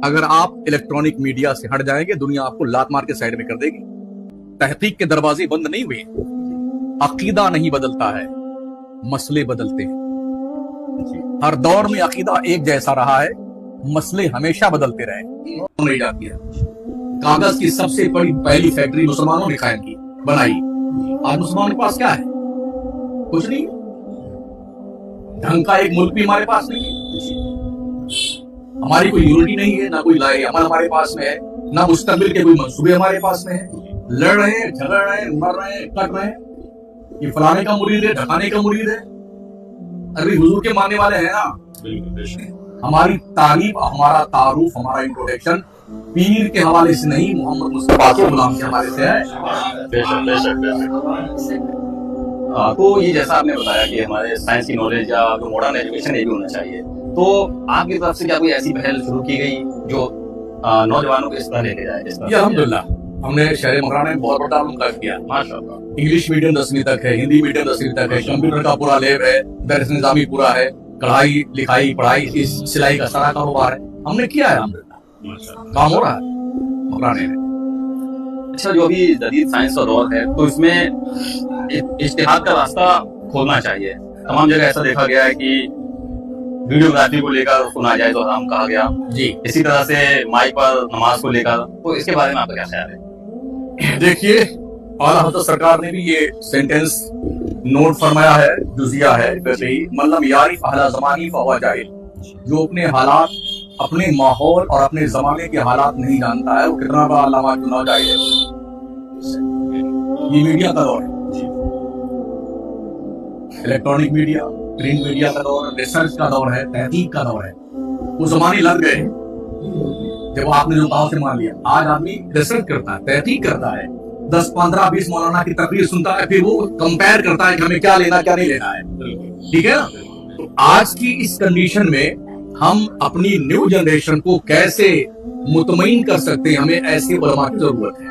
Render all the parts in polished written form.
اگر آپ electronic media سے ہٹ جائیں گے دنیا آپ کو لات مار کے سائڈ میں کر دے گی. تحقیق کے دروازے بند نہیں ہوئے. عقیدہ نہیں بدلتا ہے, مسئلے بدلتے ہیں. ہر دور میں عقیدہ ایک جیسا رہا ہے, مسئلے ہمیشہ بدلتے رہے. نہیں جاتی ہے. کاغذ کی سب سے بڑی پہلی فیکٹری مسلمانوں نے قائم کی, بنائی. آج مسلمانوں کے پاس کیا ہے؟ کچھ نہیں. ڈھنگ کا ایک ملک بھی ہمارے پاس نہیں ہے. ہماری کوئی یونٹی نہیں ہے, نہ کوئی لائے عمل ہمارے پاس میں ہے, نہ مستقبل کے کوئی منصوبے ہمارے پاس میں ہیں. لڑ رہے ہیں, جھگڑ رہے ہیں, مر رہے ہیں, کٹ رہے ہیں. یہ فلانے کا مرید ہے, ڈھکانے کا مرید ہے. ابھی حضور کے ماننے والے ہیں نا. ہماری تعریف, ہمارا تعارف, ہمارا انٹروڈکشن پیر کے حوالے سے نہیں, محمد مصطفیٰ کے غلام کے حوالے سے ہے. تو یہ جیسا آپ نے بتایا کہ ہمارے سائنس کی نالج یا جو ماڈرن ایجوکیشن یہ بھی ہونا چاہیے, تو آپ کی طرف سے کیا کوئی ایسی پہل شروع کی گئی جو نوجوانوں کو اس طرح لے کے جائے؟ یہ الحمدللہ ہم نے شہر مکرانہ میں بہت بڑا تعاون قائم کیا. ماشاءاللہ. انگلش میڈیم 10ویں تک ہے, ہندی میڈیم 10ویں تک ہے, کمپیوٹر کا پورا لیب ہے, درس نظامی پورا ہے, کڑھائی لکھائی پڑھائی سلائی کا سارا کاروبار ہے. ہم نے کیا ہے الحمدللہ, کام ہو رہا ہے مکرانے میں. اچھا, جو ابھی جدید سائنس کا دور ہے تو اس میں اجتہاد کا راستہ کھولنا چاہیے. تمام جگہ ایسا دیکھا گیا ہے کہ ویڈیوگرافی کو لے کر اس کو ناجائز و حرام کہا گیا. جی, اسی طرح سے مائک پر نماز کو لے کر, تو اس کے بارے میں آپ کا کیا خیال ہے؟ دیکھیے اعلیٰ حضرت سرکار نے بھی یہ سینٹینس نوٹ فرمایا ہے, جزیہ ہے, من لم یعرف اہل زمانی فہو جاہل. جو اپنے حالات, اپنے ماحول اور اپنے زمانے کے حالات نہیں جانتا ہے وہ کتنا بڑا علامہ چنا جاہل ہے. یہ میڈیا کا دور ہے, الیکٹرانک میڈیا, پرنٹ میڈیا کا دور, ریسرچ کا دور ہے, تحقیق کا دور ہے. وہ زمانے لگ گئے جب آپ نے جو کہا اسے مان لیا. آج آدمی ریسرچ کرتا ہے, تحقیق کرتا ہے, 10 15 20 مولانا کی تقریر سنتا ہے, پھر وہ کمپیئر کرتا ہے کہ ہمیں کیا لینا کیا نہیں لینا ہے. ٹھیک ہے نا. تو آج کی اس کنڈیشن میں ہم اپنی نیو جنریشن کو کیسے مطمئن کر سکتے ہیں؟ ہمیں ایسے علماء کی ضرورت ہے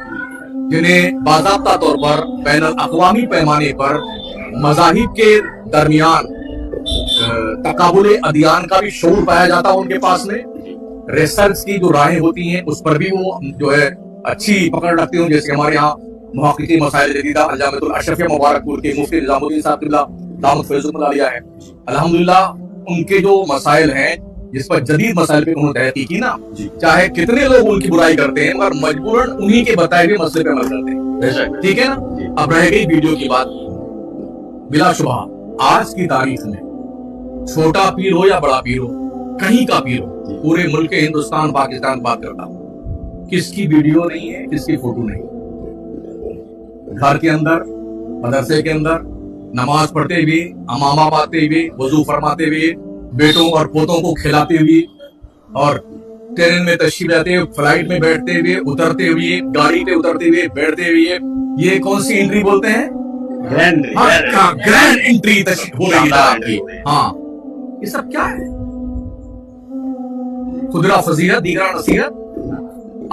جنہیں باضابطہ طور پر بین الاقوامی پیمانے پر مذاہب کے درمیان تقابل ادیان کا بھی شعور پایا جاتا ہے ان کے پاس میں. ریسرچ کی جو راہیں ہوتی ہیں اس پر بھی وہ جو ہے اچھی پکڑ رکھتے ہوں. جیسے ہمارے یہاں محققین مسائل جدیدہ علامہ الاشرف مبارک پور کے مفتی نظام الدین صاحب قبلہ دامت فیض اللہ علیہ ہے. الحمدللہ ان کے جو مسائل ہیں جس پر جدید مسائل پہ انہوں نے تحقیق کی نا, چاہے کتنے لوگ ان کی برائی کرتے ہیں مگر مجبوراً انہی کے بتائے ہوئے مسئلے پہ عمل کرتے ہیں. ٹھیک ہے نا. اب رہ گئی ویڈیو کی بات. بلا شبہ آج کی تاریخ میں چھوٹا پیر ہو یا بڑا پیر ہو, کہیں کا پیر ہو, پورے ملک ہندوستان پاکستان بات کرتا ہوں, کس کی ویڈیو نہیں ہے, کس کی فوٹو نہیں. گھر کے اندر, مدرسے کے اندر نماز پڑھتے ہوئے, امامہ باندھتے ہوئے, وضو فرماتے ہوئے, بیٹوں اور پوتوں کو کھلاتے ہوئے, اور ٹرین میں تشریف لاتے ہوئے, فلائٹ میں بیٹھتے ہوئے, اترتے ہوئے, گاڑی پہ اترتے ہوئے, بیٹھتے ہوئے, یہ کون سی انٹری بولتے ہیں؟ گرینڈ انٹری تشریف ہو رہی ہے. ہاں, یہ سب کیا ہے؟ خدرہ فضیلت, دیگرہ نصیحت.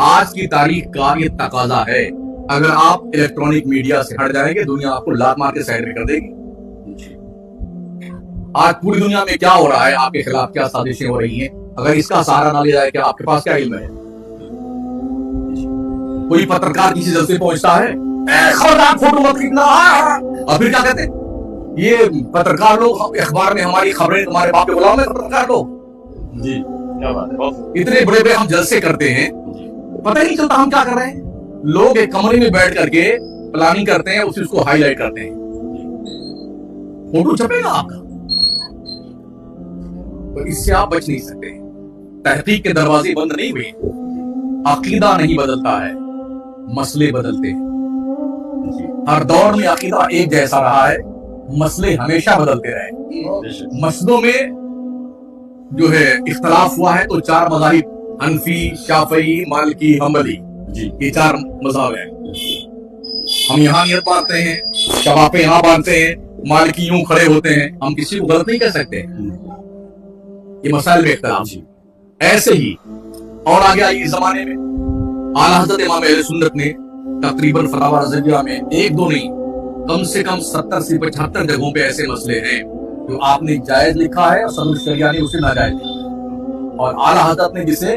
آج کی تاریخ کا یہ تقاضا ہے. اگر آپ الیکٹرانک میڈیا سے ہٹ جائیں گے دنیا آپ کو لات مار کے سائڈ میں کر دے گی. آج پوری دنیا میں کیا ہو رہا ہے, آپ کے خلاف کیا سازشیں ہو رہی ہیں, اگر اس کا سہارا نہ لیا جائے کہ آپ کے پاس کیا علم ہے؟ کوئی پترکار کسی جلسے پہنچتا ہے, خبردار فوٹو مت کھینچنا, اور پھر کیا کہتے ہیں یہ پترکار لوگ اخبار میں ہماری خبریں تمہارے باپ کے غلام ہیں پترکار لوگ. جی, کیا بات ہے. اتنے بڑے بڑے ہم جلسے کرتے ہیں, پتہ ہی نہیں چلتا ہم کیا کر رہے ہیں. لوگ ایک کمرے میں بیٹھ کر کے پلاننگ کرتے ہیں, اس کو ہائی لائٹ کرتے ہیں, فوٹو چھپے گا آپ کا. اس سے آپ بچ نہیں سکتے. تحقیق کے دروازے بند نہیں ہوئے. عقیدہ نہیں بدلتا ہے, مسئلے بدلتے ہیں. ہر دور میں عقیدہ ایک جیسا رہا ہے, مسئلے ہمیشہ بدلتے رہے. مسئلوں میں جو ہے اختلاف ہوا ہے تو 4 مذاہب, حنفی, شافعی, مالکی, حنبلی, یہ 4 مذہب ہیں. ہم یہاں نیت باندھتے ہیں, شفاف یہاں باندھتے ہیں, مالکی یوں کھڑے ہوتے ہیں. ہم کسی کو غلط نہیں کہہ سکتے. یہ مسائل میں اختلاف. ایسے ہی اور آگے آئی اس زمانے میں اعلیٰ حضرت امام اہل سنت نے تقریباً فتاوی رضویہ میں 1 2 نہیں, کم سے کم 70 سے 75 جگہوں پہ ایسے مسئلے ہیں جو آپ نے جائز لکھا ہے اور صدر شریعہ نے اسے ناجائز لکھا, اور اعلیٰ حضرت نے جسے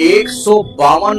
152